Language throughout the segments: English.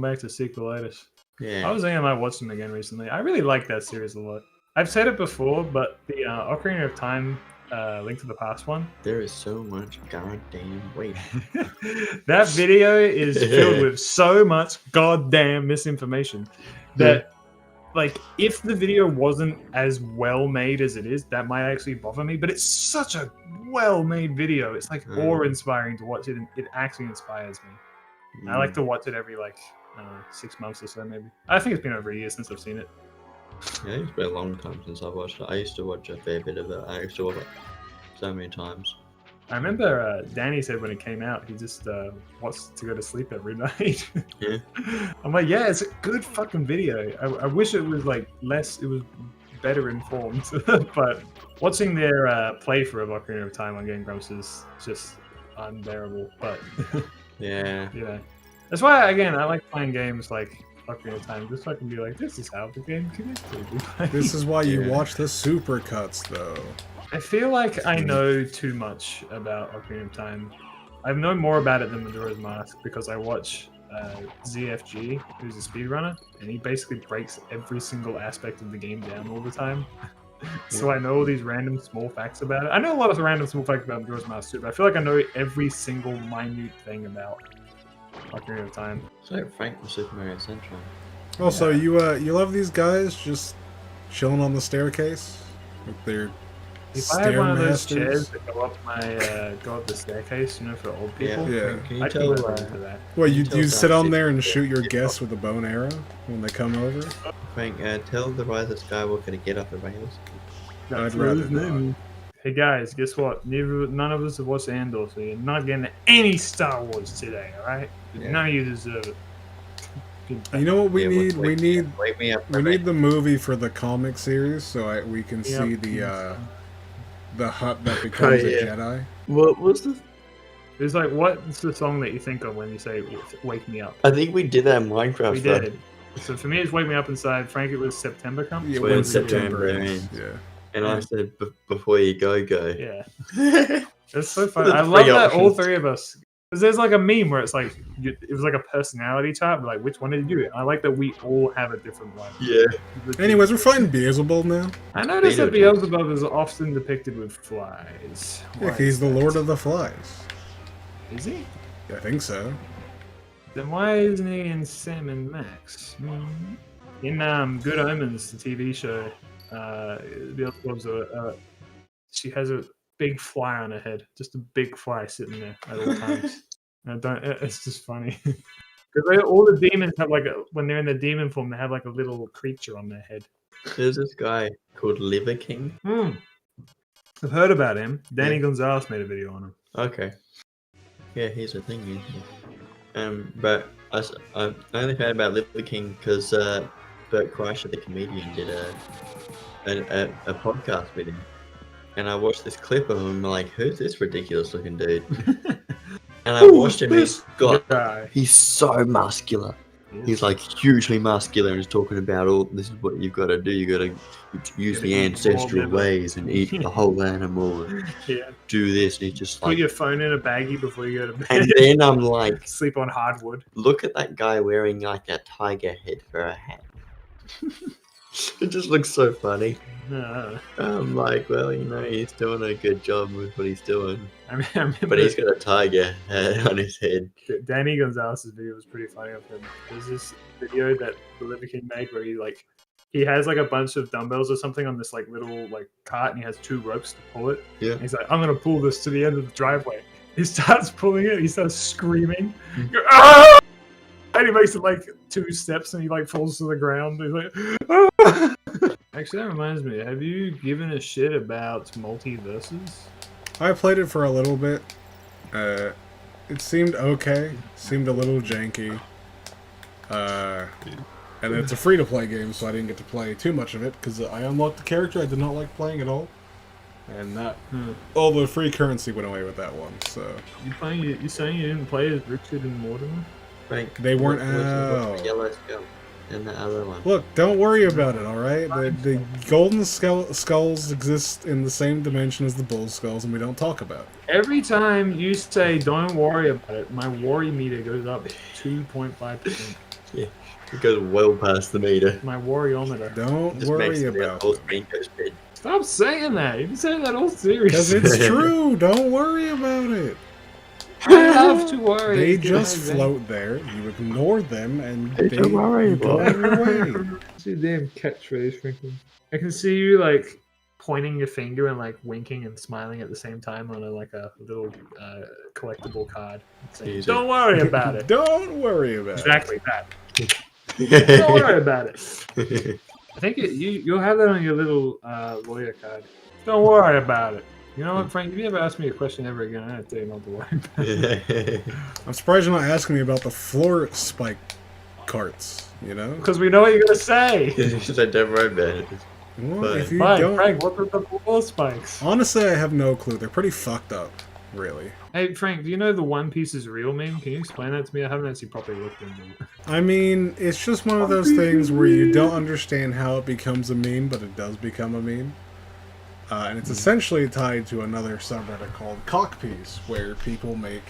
going back to sequelitis. Yeah. I was thinking I might watch them again recently. I really like that series a lot. I've said it before, but the Ocarina of Time Link to the Past one. There is so much goddamn weight. That video is filled with so much goddamn misinformation that, like, if the video wasn't as well made as it is, that might actually bother me. But it's such a well made video. It's like awe-inspiring to watch it, and it actually inspires me. I like to watch it every 6 months or so, maybe. I think it's been over a year since I've seen it. Yeah, it's been a long time since I've watched it. I used to watch a fair bit of it. I used to watch it so many times. I remember Danny said when it came out, he just wants to go to sleep every night. Yeah. I'm like, yeah, it's a good fucking video. I wish it was it was better informed. But watching their playthrough of Ocarina of Time on Game Grumps is just unbearable. But yeah. That's why, again, I like playing games like Ocarina of Time, just so I can be like, this is how the game can actually be played. This is why you watch the supercuts, though. I feel like I know too much about Ocarina of Time. I know more about it than Majora's Mask because I watch ZFG, who's a speedrunner, and he basically breaks every single aspect of the game down all the time. So I know all these random small facts about it. I know a lot of the random small facts about Majora's Mask too, but I feel like I know every single minute thing about Ocarina of Time. It's like Frank from Super Mario Sunshine. Also, you love these guys just chilling on the staircase with their If I had one of those chairs that go up the staircase, for old people, Yeah. Can you I'd tell be into that. Well, you tell sit on Darcy- there and shoot your guests with a bow and arrow when they come over? Frank, tell the Rise of Skywalker to get off the rails. I'd rather not. Hey guys, guess what? None of us have watched Andor, so you're not getting any Star Wars today, alright? Yeah. None of you deserve it. You know what we Yeah, need? wake me up. We need the movie for the comic series so we can Yep. see the hut that becomes a Jedi. What was the? It's like, what's the song that you think of when you say "Wake Me Up"? I think we did that in Minecraft. We did. So for me, it's "Wake Me Up Inside." Frank, it was "September Come." Yeah, When when September September ends. ends. Yeah. And I said, before you go. Yeah, it's so funny. The I love three that all options. three of us. Because there's like a meme where it's like it was like a personality chart. Like, which one did you do? I like that we all have a different one. Yeah. Anyways, we're fighting Beelzebub now. I noticed that Beetlejuice. Beelzebub is often depicted with flies. Yeah, Why he's is the that? Lord of the Flies. Is he? I think so. Then why isn't he in Sam and Max? In Good Omens, the TV show, Beelzebub's she has a big fly on her head, just a big fly sitting there at all times. It's just funny because all the demons have when they're in the demon form, they have like a little creature on their head. There's this guy called Liver King. I've heard about him. Danny Gonzalez made a video on him. Okay. Yeah, he's a thing, isn't he? But I only heard about Liver King because Bert Kreischer, the comedian, did a podcast with him. And I watched this clip of him, like, who's this ridiculous looking dude? And I watched him, he's so muscular. He's like hugely muscular and he's talking about this is what you've got to do. You got to use the ancestral ways and eat the whole animal and do this. And he's just like, put your phone in a baggie before you go to bed. and then I'm like, sleep on hardwood. look at that guy wearing like a tiger head for a hat. It just looks so funny. I'm like, well, he's doing a good job with what he's doing. I remember, But he's got a tiger head on his head. Danny Gonzalez's video was pretty funny of him. There's this video that the Liver King made where he has like a bunch of dumbbells or something on this like little like cart and he has 2 ropes to pull it. Yeah. And he's like, I'm gonna pull this to the end of the driveway. He starts pulling it, he starts screaming. Ah! And he makes it like 2 steps and he like falls to the ground. He's like, ah! Actually, that reminds me, have you given a shit about multiverses? I played it for a little bit. It seemed okay. Seemed a little janky. And it's a free-to-play game, so I didn't get to play too much of it because I unlocked the character I did not like playing at all. And all the free currency went away with that one. So You saying you didn't play as Richard and Mortimer? Frank, they weren't what's the yellow skull and the other one. Look, don't worry about it, alright? The golden skulls exist in the same dimension as the bull skulls, and we don't talk about it. Every time you say don't worry about it, my worry meter goes up 2.5%. Yeah, it goes well past the meter. My warriometer. Don't Just worry makes the about whole them. screen goes red. Stop saying that. You've been saying that all Because series. it's true. Don't worry about it. I have to worry. They It's just gonna float there. You ignore them, and Hey, they don't worry you go about on your way. What's your damn catchphrase, Franklin? I can see you like pointing your finger and like winking and smiling at the same time on a little collectible card. Saying, Easy. don't worry about it. Don't worry about Exactly that. Don't worry about it. it. I think you'll have that on your little lawyer card. Don't worry about it. You know what, Frank? If you ever ask me a question ever again, I have to tell you not to worry about it. it. I'm surprised you're not asking me about the floor spike carts. You know? Because we know what you're gonna say. I don't worry about it. Well, if you Fine, don't, Frank. What's with the wall spikes? honestly, I have no clue. They're pretty fucked up, really. Hey, Frank. Do you know the One Piece is real meme? Can you explain that to me? I haven't actually properly looked into it. I mean, it's just one of those things where you don't understand how it becomes a meme, but it does become a meme. And it's essentially tied to another subreddit called Cockpiece, where people make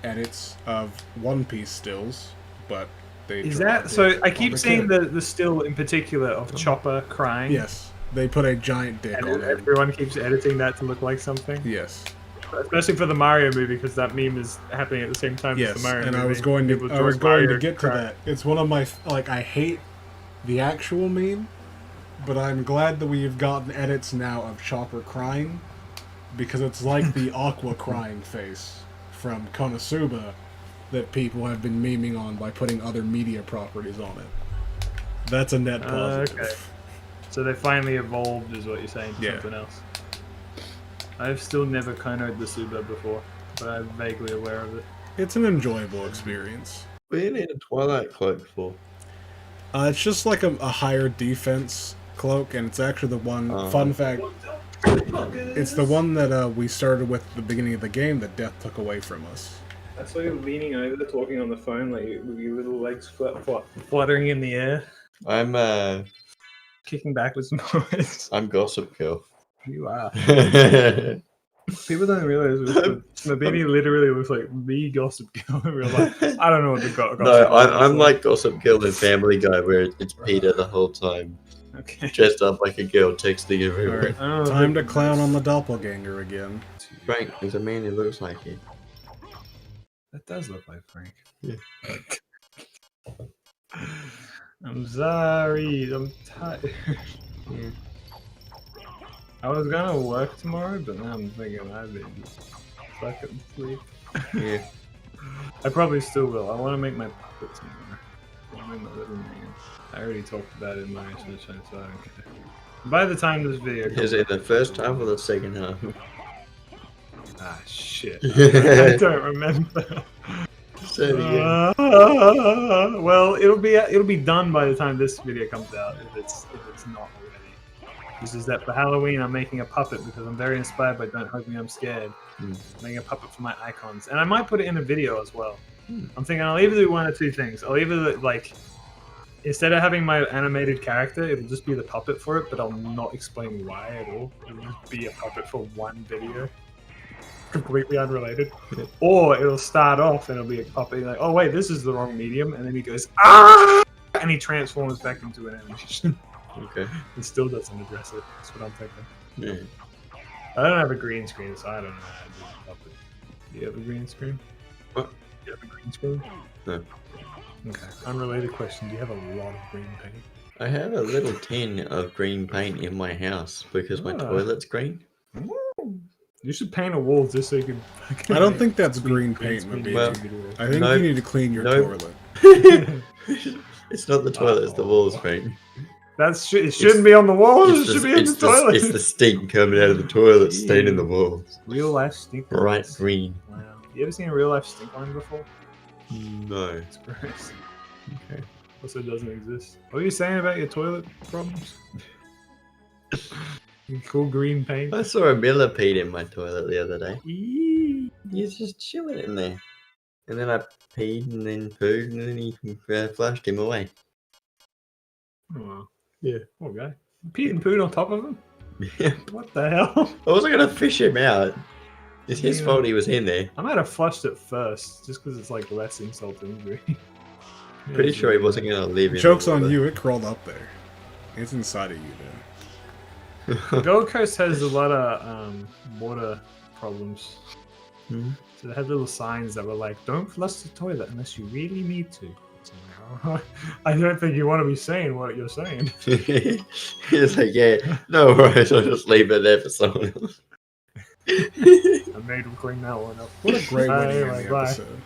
edits of One Piece stills, but they Is draw that it so? I on keep the seeing kid. the still in particular of Chopper crying. Yes, they put a giant dick And on him. everyone keeps editing that to look like something. Yes, Especially for the Mario movie, because that meme is happening at the same time as yes, the Mario and movie. I was going People to draw Mario get to crying. that. It's one of my I hate the actual meme, but I'm glad that we've gotten edits now of Chopper crying, because it's like the Aqua crying face from Konosuba that people have been memeing on by putting other media properties on it. That's a net positive. Okay. So they finally evolved, is what you're saying, to Yeah. something else. I've still never Kono'd the Suba before, but I'm vaguely aware of it. It's an enjoyable experience. What do you need a Twilight cloak for? It's just like a higher defense cloak, and it's actually the one. Fun fact: it's the one that we started with at the beginning of the game that Death took away from us. I saw you leaning over, talking on the phone, like with your little legs fluttering in the air, I'm kicking backwards and forwards. I'm Gossip Girl. You are. No, People don't realize Mabini literally looks like the Gossip Girl in real life. I don't know what the Gossip Girl I'm like Gossip Girl in Family Guy, where it's Peter the whole time, Okay. dressed up like a girl, texting everywhere. Alright. Time to clown on the doppelganger again. Frank, there's a man who looks like you. That does look like Frank. Yeah. I'm sorry. I'm tired. Yeah. I was gonna work tomorrow, but now I'm thinking I've been just fucking sleep. Yeah. I probably still will. I want to make my puppet tomorrow. I want to make my little man. I already talked about it in my sunshine, so I don't care. By the time this video comes Is it the first half or the second half? ah, shit. I don't remember. Say it again. Well, it'll be done by the time this video comes out if it's not already. This is that for Halloween I'm making a puppet because I'm very inspired by Don't Hug Me, I'm Scared. Hmm. I'm making a puppet for my icons, and I might put it in a video as well. I'm thinking I'll either do one or two things. I'll either like instead of having my animated character, it'll just be the puppet for it, but I'll not explain why at all. It'll just be a puppet for one video. Completely unrelated. Or it'll start off and it'll be a puppet like, oh wait, this is the wrong medium, and then he goes, ah, and he transforms back into an animation. Okay. It still doesn't address it. That's what I'm thinking. Yeah. I don't have a green screen, so I don't know how to do a puppet. Do you have a green screen? What? Do you have a green screen? No. Okay. Unrelated question. Do you have a lot of green paint? I have a little tin of green paint in my house because my Ah. toilet's green. You should paint a wall just so you can. I don't think that's Sweet green paint, screen Mabini. Well, I think no- you need to clean your no- toilet. It's not the toilet, it's the walls, Frank. It shouldn't be on the walls. It It's should the, be in it's the toilet. it's the stink coming out of the toilet, staining the walls. Real life stink. Bright lines. green. Wow. You ever seen a real life stink line before? No. It's gross. Okay. Also doesn't exist. What are you saying about your toilet problems? Cool green paint. I saw a millipede in my toilet the other day. Eee. He's just chilling in there. And then I peed and then pooed and then he flushed him away. Oh, Yeah. poor guy. Peed and pooed on top of him? Yeah. What the hell? I wasn't going to fish him out. It's his Yeah. fault he was in there. I might have flushed it first, just because it's like less insulting. Really. Pretty sure he wasn't gonna leave him. Joke's on you, it crawled up there. It's inside of you, though. Gold Coast has a lot of water problems. Hmm. So they had little signs that were like, "Don't flush the toilet unless you really need to." So, I don't think you want to be saying what you're saying. He's like, yeah, no worries, I'll just leave it there for someone else. I made him clean that one up. What a great way to Bye, end the bye. episode.